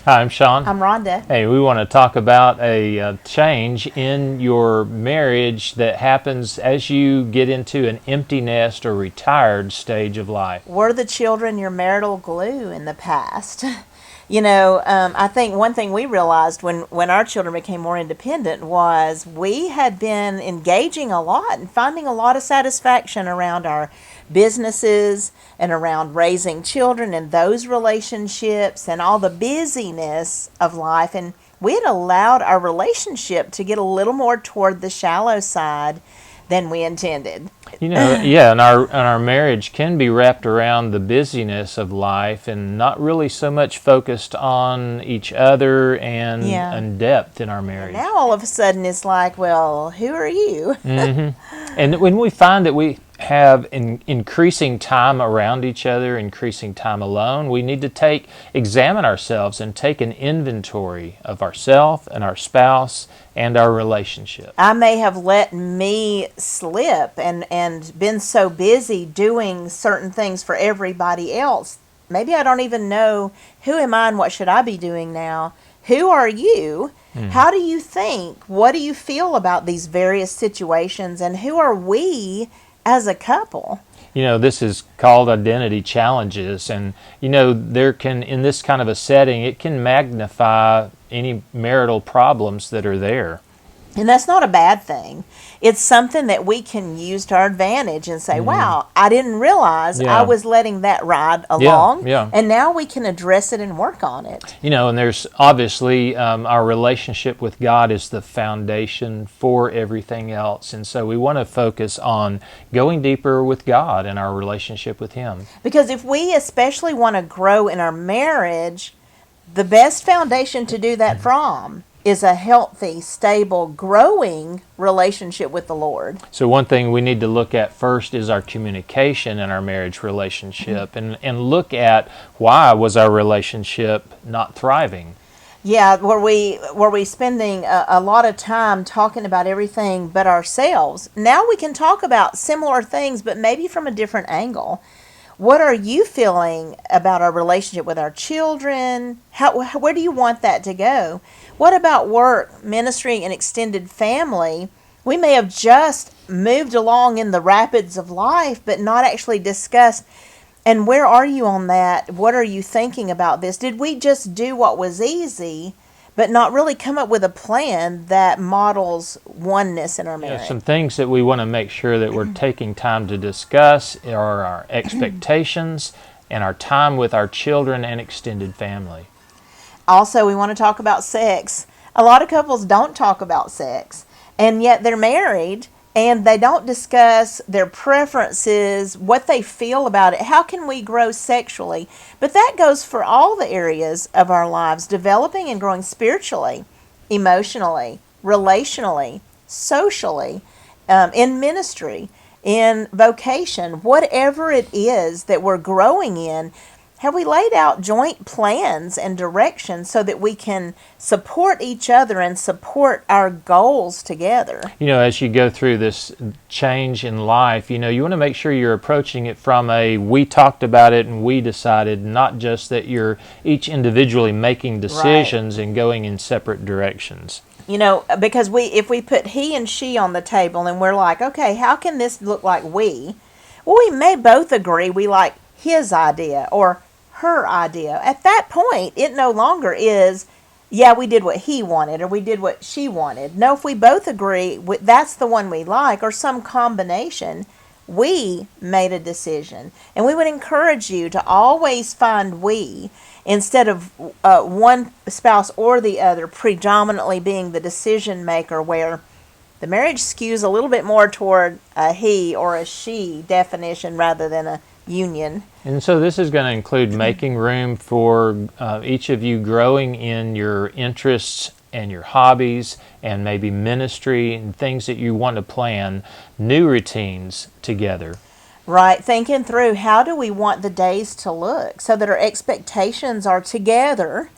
Hi, I'm Sean. I'm Rhonda. Hey, we want to talk about a change in your marriage that happens as you get into an empty nest or retired stage of life. Were the children your marital glue in the past? I think one thing we realized when our children became more independent was we had been engaging a lot and finding a lot of satisfaction around our businesses and around raising children and those relationships and all the busyness of life. And we had allowed our relationship to get a little more toward the shallow side than we intended. Yeah, and our marriage can be wrapped around the busyness of life and not really so much focused on each other and depth in our marriage. Now all of a sudden it's like, well, who are you? And when we find that we have increasing time around each other, increasing time alone, we need to examine ourselves and take an inventory of ourselves and our spouse and our relationship. I may have let me slip and been so busy doing certain things for everybody else. Maybe I don't even know who am I and what should I be doing now. Who are you? How do you think? What do you feel about these various situations? And who are we as a couple? This is called identity challenges, and there can, in this kind of a setting, it can magnify any marital problems that are there. And that's not a bad thing. It's something that we can use to our advantage and say, wow, I didn't realize I was letting that ride along. And now we can address it and work on it. And there's obviously our relationship with God is the foundation for everything else. And so we want to focus on going deeper with God and our relationship with Him. Because if we especially want to grow in our marriage, the best foundation to do that from is a healthy, stable, growing relationship with the Lord. So one thing we need to look at first is our communication in our marriage relationship and look at why was our relationship not thriving. Yeah, were we spending a lot of time talking about everything but ourselves? Now we can talk about similar things, but maybe from a different angle. What are you feeling about our relationship with our children? Where do you want that to go? What about work, ministry, and extended family? We may have just moved along in the rapids of life, but not actually discussed. And where are you on that? What are you thinking about this? Did we just do what was easy, but not really come up with a plan that models oneness in our marriage? Some things that we want to make sure that we're taking time to discuss are our expectations and our time with our children and extended family. Also, we want to talk about sex. A lot of couples don't talk about sex, and yet they're married, and they don't discuss their preferences, what they feel about it. How can we grow sexually? But that goes for all the areas of our lives, developing and growing spiritually, emotionally, relationally, socially, in ministry, in vocation, whatever it is that we're growing in. Have we laid out joint plans and directions so that we can support each other and support our goals together? As you go through this change in life, you want to make sure you're approaching it from we talked about it and we decided, not just that you're each individually making decisions and going in separate directions. Because if we put he and she on the table and we're like, okay, how can this look like we? Well, we may both agree we like his idea or her idea. At that point, it no longer is, we did what he wanted or we did what she wanted. No, if we both agree that's the one we like or some combination, we made a decision. And we would encourage you to always find we instead of one spouse or the other predominantly being the decision maker, where the marriage skews a little bit more toward a he or a she definition rather than a union. And so this is going to include making room for each of you growing in your interests and your hobbies and maybe ministry and things that you want to plan, new routines together. Right, thinking through how do we want the days to look so that our expectations are together.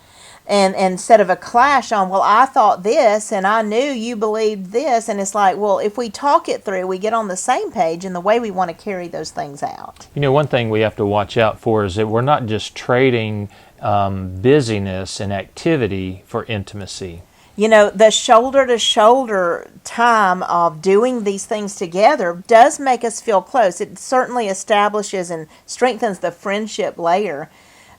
And instead of a clash on, well, I thought this and I knew you believed this. And it's like, well, if we talk it through, we get on the same page in the way we want to carry those things out. One thing we have to watch out for is that we're not just trading busyness and activity for intimacy. You know, the shoulder to shoulder time of doing these things together does make us feel close. It certainly establishes and strengthens the friendship layer.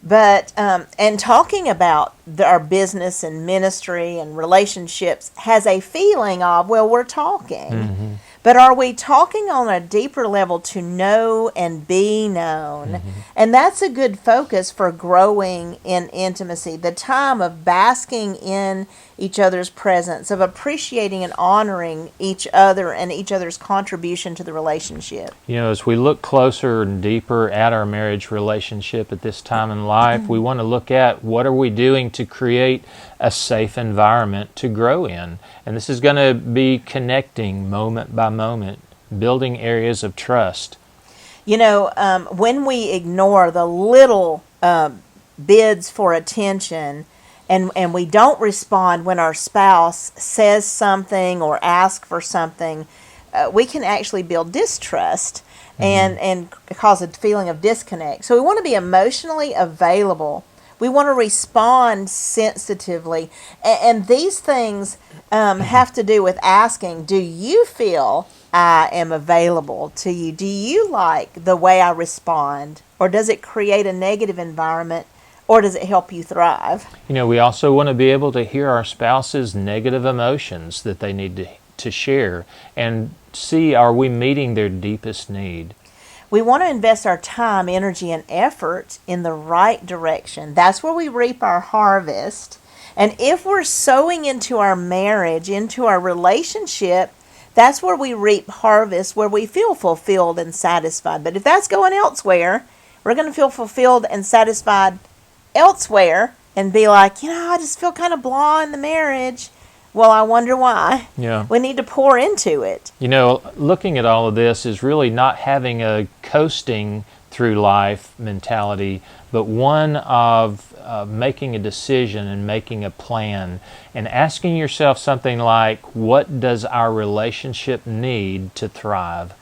But, and talking about our business and ministry and relationships has a feeling of, well, we're talking. Mm-hmm. But are we talking on a deeper level to know and be known? Mm-hmm. And that's a good focus for growing in intimacy. The time of basking in each other's presence, of appreciating and honoring each other and each other's contribution to the relationship. You know, as we look closer and deeper at our marriage relationship at this time in life, we want to look at what are we doing to create a safe environment to grow in. And this is going to be connecting moment by moment, building areas of trust. You know, when we ignore the little bids for attention, and we don't respond when our spouse says something or asks for something, we can actually build distrust and cause a feeling of disconnect. So we want to be emotionally available. We want to respond sensitively. And these things have to do with asking, do you feel I am available to you? Do you like the way I respond? Or does it create a negative environment? Or does it help you thrive? You know, we also want to be able to hear our spouse's negative emotions that they need to share and see, are we meeting their deepest need? We want to invest our time, energy, and effort in the right direction. That's where we reap our harvest. And if we're sowing into our marriage, into our relationship, that's where we reap harvest, where we feel fulfilled and satisfied. But if that's going elsewhere, we're going to feel fulfilled and satisfied elsewhere and be like, I just feel kind of blah in the marriage. Well, I wonder why. Yeah. We need to pour into it. You know, looking at all of this is really not having a coasting through life mentality, but one of making a decision and making a plan and asking yourself something like, what does our relationship need to thrive?